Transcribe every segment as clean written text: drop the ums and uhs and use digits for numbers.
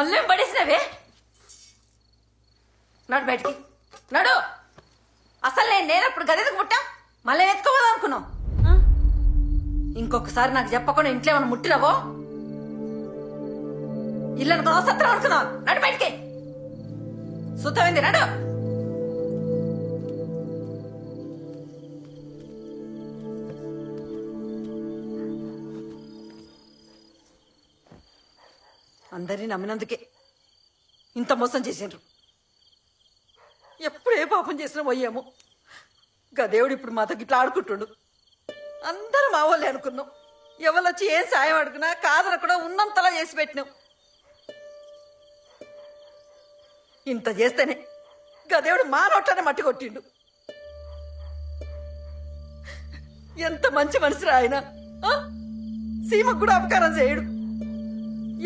మళ్ళీ పడేసినవే. నడు బయటికి నడు. అసలు నేను నేనప్పుడు గదికి పుట్టా మళ్ళీ ఎత్తుకోవద్దు అనుకున్నావు. ఇంకొకసారి నాకు చెప్పకుండా ఇంట్లో ఏమైనా ముట్టినవో ఇల్లు అనుకున్నావు, సత్రం అనుకున్నావు. నడు బయటికి. సుతమైంది నడు. అందరినీ నమ్మినందుకే ఇంత మోసం చేసిండ్రు. ఎప్పుడు ఏ పాపం చేసినా పోయాము. గదేవుడు ఇప్పుడు మాతో ఇట్లా ఆడుకుంటుండు. అందరం మా వాళ్ళే అనుకున్నాం. ఎవరొచ్చి ఏం సాయం అడుగునా కాదనకుండా ఉన్నంతలా చేసి పెట్టినాం. ఇంత చేస్తేనే గదేవుడు మా నోట్లోనే మట్టి కొట్టిండు. ఎంత మంచి మనిషిరా ఆయన. సీమకు కూడా అపకారం చేయడు.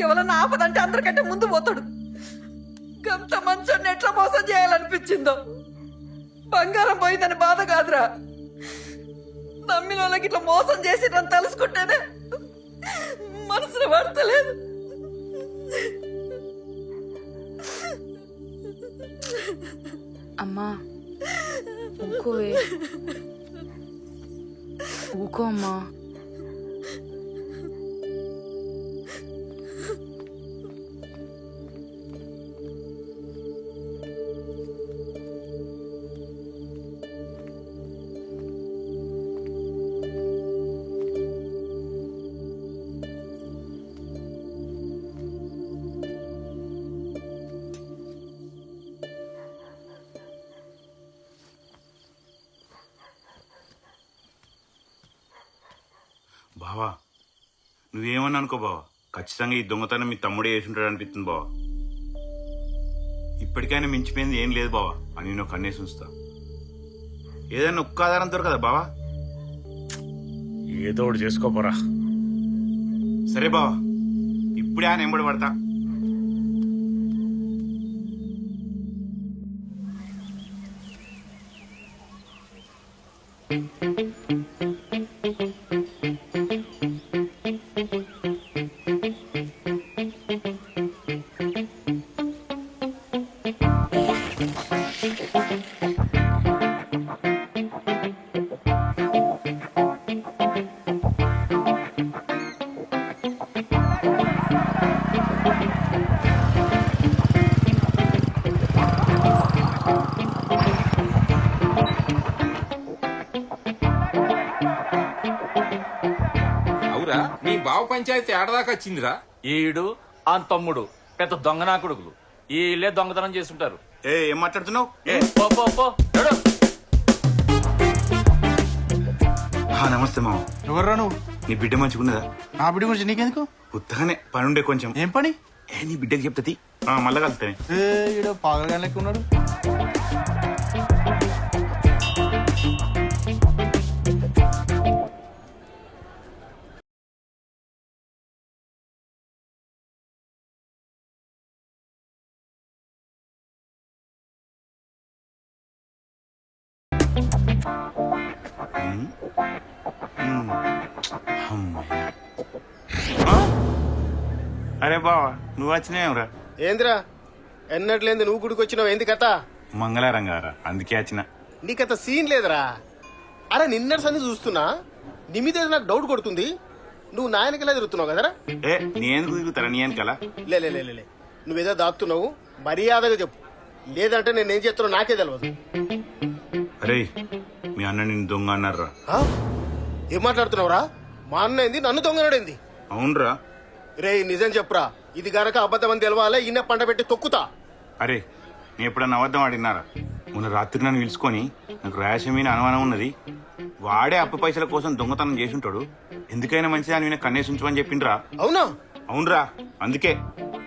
ఎవరన్నా ఆపదంటే అందరికంటే ముందు పోతాడు. గంత మంచోడిని ఎట్లా మోసం చేయాలనిపించిందో. బంగారం పోయిందని బాధ కాదురా, నమ్మిన వాళ్ళకి ఇట్లా మోసం చేసి నన్ను తలుసుకుంటేనే మనసులో పడతలేదు. అమ్మా ఊకోవే, ఊకో అమ్మా. బావా నువ్వేమని అనుకో బావా, ఖచ్చితంగా ఈ దొంగతనం మీ తమ్ముడే వేసుంటాడు అనిపిస్తుంది బావా. ఇప్పటికైనా మించిపోయింది ఏం లేదు బావా అని నేను కన్నేసి ఉంచుతా. ఏదైనా ఒక్క ఆధారం దొరకదా బావా? ఏదో ఒకటి చేసుకోపోరా. సరే బావా, ఇప్పుడే ఆయన ఎంబడి పడతా. నీ బావ పంచాయతీ ఏడదాకా వచ్చిందిరా. ఈడు ఆ తమ్ముడు పెద్ద దొంగనా కొడుకులు. ఈ ఇల్లే దొంగతనం చేస్తుంటారు. ఏం మాట్లాడుతున్నావు? నడు. నమస్తే మామ. ఎవర్రా నువ్వు? నీ బిడ్డ మంచిగున్నదా? నా బిడ్డ గురించి నీకెందుకు? ఉత్తగానే పనుండే కొంచెం. ఏం పని? నీ బిడ్డకి చెప్తుంది మళ్ళా కలుతానే. ఈడ పాగలగా లెక్క ఉన్నాడు. అరే బావా నువ్వు వచ్చినావురా? ఏందిరా ఎన్నట్లేంది నువ్వు గుడికి వచ్చినావు? ఏంది కథ? మంగళారం గారా, అందుకే వచ్చిన. నీకత సీన్ లేదురా. అరే నిన్నటి సంది చూస్తున్నా, నీ మీద నాకు డౌట్ కొడుతుంది. నువ్వు నా వెనకలా తిరుగుతున్నావు కదరా? నీ ఎందుకు తిరుగుతారా? నీ వెనకాల లే నువ్వేదో దాక్కుతున్నావు, మర్యాదగా చెప్పు. లేదంటే నేనేం చేస్తున్నావు నాకే తెలియదు. అరే మీ అన్న నిన్ను దొంగ అన్నారా? ఏం మాట్లాడుతున్నావురా? మా అన్న ఏంది నన్ను దొంగనాడేంది? అవునరా. రే నిజం చెప్పురా, ఇది గనక అబద్ధం అని తెలవాలే ఈయన పంట పెట్టి తొక్కుతా. అరే నేను ఎప్పుడన్నా అబద్ధం ఆడినారా? మొన్న రాత్రి నన్ను పిలుచుకొని నాకు రాయసమీన అనుమానం ఉన్నది, వాడే అప్పు పైసల కోసం దొంగతనం చేసుంటాడు, ఎందుకైనా మంచిది అని కన్నేసి ఉంచమని చెప్పిండ్రా. అవునా? అవునరా, అందుకే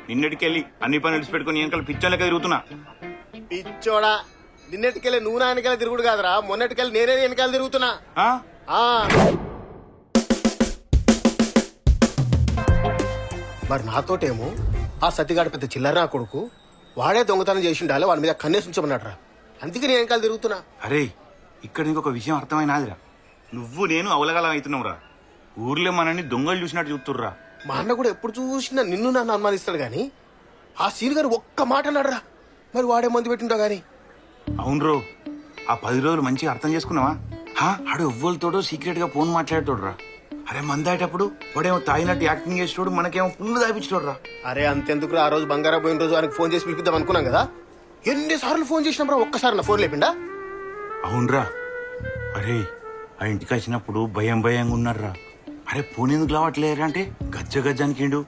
నిన్నటికెళ్ళి అన్ని పనులు విడిచిపెట్టుకుని వెనకాల పిచ్చోళ్ళకి తిరుగుతున్నా. పిచ్చోడా, నిన్నటికెళ్ళి నువ్వు నా వెనకాల తిరుగుడు కాదురా, మొన్నటికెళ్ళి నేనే వెనకాల తిరుగుతున్నా. మరి నాతోటేమో ఆ సతిగాడు పెద్ద చిల్లర నా కొడుకు, వాడే దొంగతనం చేసి ఉండాలి, వాడి మీద కన్నేసి ఉంచమన్నాడు. అందుకే నేను వెనకాల తిరుగుతున్నా. అరే ఇక్కడ నీకు విషయం అర్థమైనాదిరా, నువ్వు నేను అవలగలం అవుతున్నావురా. ఊర్లో మనని దొంగలు చూసినట్టు చూస్తుర్రా. మా అన్న కూడా ఎప్పుడు చూసినా నిన్ను నన్ను అనుమానిస్తాడు గాని ఆ సీన్ గారు ఒక్క మాట అన్నాడురా, మరి వాడే మందు పెట్టింటా గానీ. అవును రో, ఆ 10 రోజులు మంచిగా అర్థం చేసుకున్నావా? ఆడు ఎవ్వరితోడో సీక్రెట్ గా ఫోన్ మాట్లాడేటోడురా. అరే మందాయేటప్పుడు వాడేమో తాగినట్టు యాక్టింగ్ చేసేటోడు, మనకేమో పుల్లు తాపించోడురా. అరే అంతెందుకు, ఆ రోజు బంగారా పోయిన రోజు ఆయనకు ఫోన్ చేసి పిలిపిద్దాం అనుకున్నాం కదా, ఎన్నిసార్లు ఫోన్ చేసినాం, ఒక్కసారి నా ఫోన్ లేపిండా? అవునరా. అరే ఆ ఇంటికి వచ్చినప్పుడు భయంగా ఉన్నారా. అరే ఫోన్ ఎందుకు లావట్లేరా అంటే గజ్జానికిండు.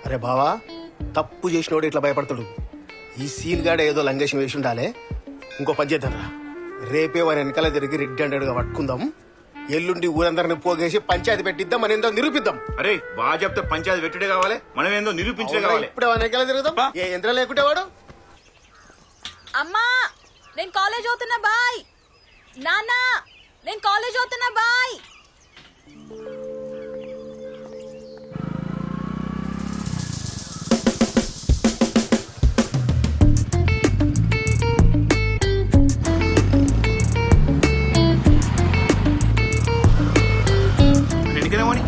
అరే బావా, తప్పు చేసినోడు ఇట్లా భయపడతాడు. ఈ సీన్ గాడ ఏదో లంగేషం వేసి ఉండాలే. ఇంకో పని చేద్దాం రా, రేపే వారి వెనకాల తిరిగి రెడ్ హండ్రెడ్ గా పట్టుకుందాం. ఎల్లుండి ఊరందరిని పోగేసి పంచాయతీ పెట్టిద్దాం, మన ఏందో నిరూపిద్దాం. అరే బాగా చెప్తే పంచాయతీ పెట్టుడే కావాలి, మనం ఏందో నిరూపించడే కావాలి. ఇప్పుడు వారి వెనకాల తిరుగుదాం, ఏ యంత్రం లేకుంటే వాడు. అమ్మా నేను కాలేజ్ అవుతున్నా బాయ్. నాన్నా నేను కాలేజ్ అవుతున్నా బాయ్. ఎందుకనే పోనీ?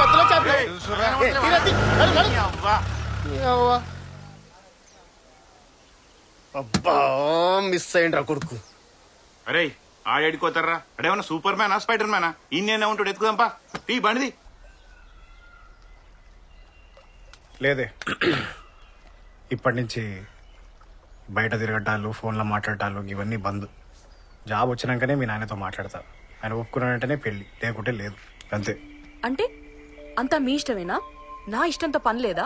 మధ్యలో చాపి. ఏ, తీరద్ది. నడు, నడు. అవ్వా. అబ్బా మిస్ అయ్యిండ్రా కొడుకు. అరే ఆడేడుకోతారా? అడేమన్నా సూపర్ మ్యానా స్పైడర్ మ్యానా? ఇన్నేనా ఉంటాడు, ఎత్తుకుదాంపా. టీ బండిది. లేదే, ఇప్పటి నుంచి బయట తిరగటాలు, ఫోన్లో మాట్లాడటాలు ఇవన్నీ బంద్. జాబ్ వచ్చినాకనే మీ నాన్నతో మాట్లాడతా. ఆయన ఒప్పుకున్నానంటేనే పెళ్లి, లేకుంటే లేదు, అంతే. అంటే అంతా మీ ఇష్టమేనా? నా ఇష్టంతో పని లేదా?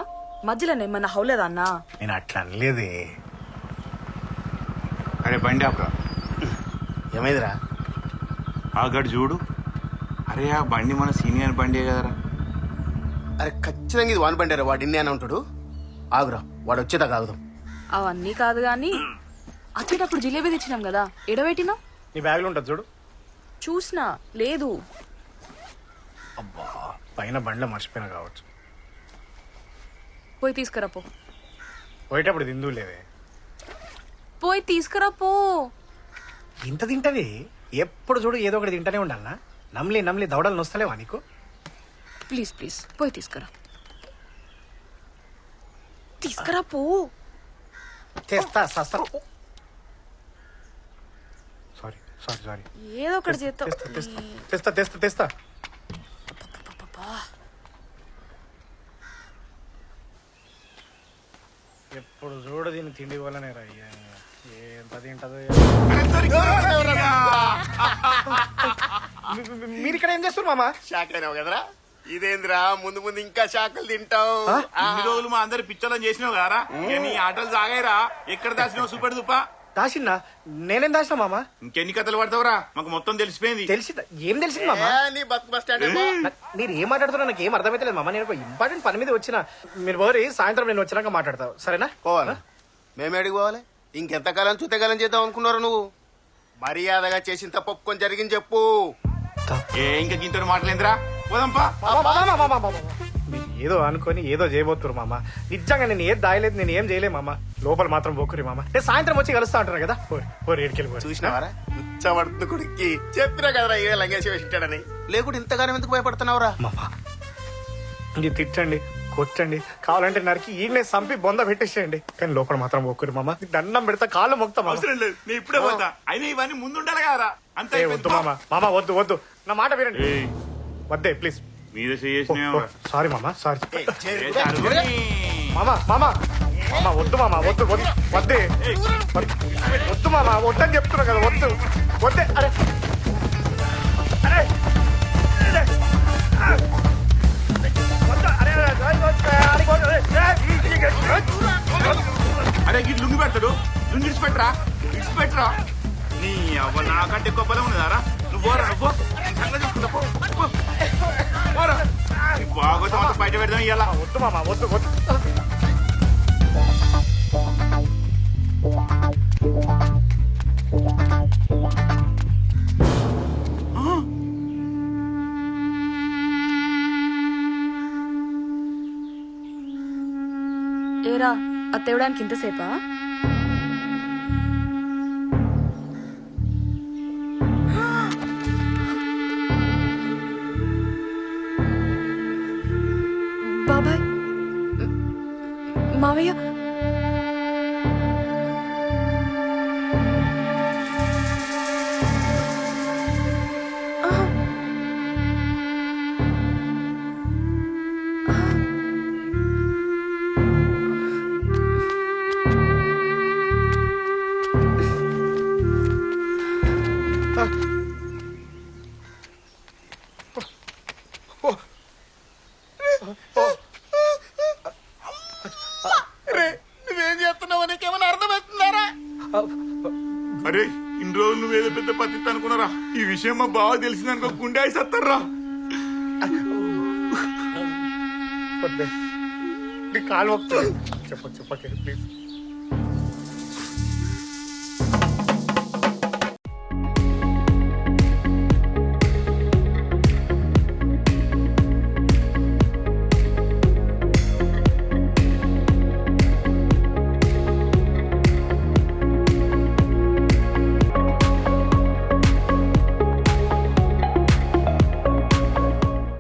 మధ్యలో ఏమన్నా హౌలేదా అన్నా? నేను అట్లా అనలేదే. అరే బండి ఆపరా. ఏమైందిరా? ఆ గడు చూడు. అరే ఆ బండి మన సీనియర్ బండి కదరా. అరే ఖచ్చితంగా ఇది వాన్ బండారా, వాడు ఇన్ని అని ఉంటాడు. ఆగురా, వాడు వచ్చేదాకా ఆగుదాం. అవన్నీ కాదు గాని వచ్చేటప్పుడు జిలేబీ తెచ్చినాం కదా, ఎడబెట్టినా? నీ బ్యాగ్లో ఉంటుంది చూడు. చూసినా లేదు. అబ్బా పైన బండ్లో మర్చిపోయినా కావచ్చు. పోయి తీసుకురా పో. పోయేటప్పుడు తిందు లేదే. పోయి తీసుకురా పో. ఇంత తింటది, ఎప్పుడు చూడు ఏదో ఒకటి తింటూనే ఉండాలనా? నమ్లి దవడలు నొస్తలేవా నీకు? ప్లీజ్ ప్లీజ్ పోయి తీసుకురా. తీసుకురా పో. తెస్తా సస్తా. Sorry sorry sorry. ఏదో ఒకటి చేస్తావు. తెస్తా తెస్తా తెస్తా. ఎప్పుడు చూడు దీన్ని తిండి వల్లనే రా. ఎంత తింటదో. మీరు ఇక్కడ ఏం చేస్తారు మామ? షాక్ అయినావు కదరా? ఇదేంద్రా, ముందు ముందు ఇంకా షాకులు తింటావు. ఇన్ని రోజులు మా అందరి పిచ్చలని చేసినావు కదరా. నీ ఆటలు సాగాయిరా. ఎక్కడ దాచినావు సూపర్ దుప్ప? దాసిందా? నేనేం దాసిన మామ? ఇంకెన్ని కథలు పడతావురా? మాకు మొత్తం తెలిసిపోయింది. తెలిసిందా? ఏం తెలిసింది మామ? నీ బస్ స్టాండ్ మీరు ఏం మాట్లాడుతున్నా నాకు ఏం అర్థమైతలేదు మామ. నేను ఒక ఇంపార్టెంట్ పని మీద వచ్చిన. మీరు పోరి, సాయంత్రం నేను వచ్చినాక మాట్లాడతావు, సరేనా? పోవాలా? మేము ఎడికి పోవాలి? ఇంకెంతకాలం చూతకాలం చేద్దాం అనుకున్నారు నువ్వు? మర్యాదగా చేసిన తప్పు ఒప్పుకొని జరిగింది చెప్పు. ఇంకా గింతడు మాటలేందిరా? పోదాంపా. మీరు ఏదో అనుకొని ఏదో చేయబోతున్నారు మామ. నిజంగా నేను ఏది దాయలేదు, నేను ఏం చేయలేదు మామ. లోపల మాత్రం పోకురి మామ. నేను సాయంత్రం వచ్చి కలుస్తా అంటారు కదా. పోరి ఏడికెళ్ళి. చూసినావారా ఉచ్చబడుతుంది కొడుక్కి? చెప్పినా కదరా ఏ లంగేసి వేసింటాడని. లేకుంటే ఇంతగానం ఎందుకు భయపడుతున్నావురా? మామ ఇది తిట్టండి, కొట్టండి, కావాలంటే నరికి ఈయనే సంపి బొంద పెట్టేసేయండి, కానీ లోపల మాత్రం పోకురి మామ. దండం పెడతా, కాళ్ళు మొక్తా మామ. అవసరం లేదు, నేను ఇప్పుడే పోతా. అయినా ఇవన్నీ ముందుండాలి కదరా. అంతే. వద్దు మామ, మామ వద్దు వద్దు, నా మాట వినండి. వద్దే ప్లీజ్. మీద చేసినావు. సారీ మామ, సారీ. అరుణి. మామ మామ మామ వద్దు మామ, వద్దు వద్దు, వద్దే వద్దు మామ, వద్దని చెప్తున్నా కదా, వద్దు వద్దే. అరే అరే అరే, వద్దు, అరే, అరే గిట్ లుంగి పెడతాడు. లుంగి ఇడిచిపెట్టరా. నీ అవ్వ నాకంటే ఎక్కువ బలం ఉన్నదారా? నువ్వు పోరా, నువ్వు సంగతి చూసుకుంటా పో. పోరా. బాగోతం అంతా బయట పెడదాం ఇయ్యాల. వద్దు మామ, వద్దు వద్దు. ఏరా అది తేవడానికి ఇంతసేపా? బాబాయ్, మావయ్య మావయ్య నువ్వేం చేస్తున్నావు నీకేమైనా అర్థమవుతుందారా? అరే ఇన్ని రోజులు నువ్వేదో పెద్ద పద్ధతి అనుకున్నారా ఈ విషయం మా బావ తెలిసిందనుకో గుండె అయిసత్తారా నీ కాలు మొక్కుతుంది. చెప్పకే ప్లీజ్.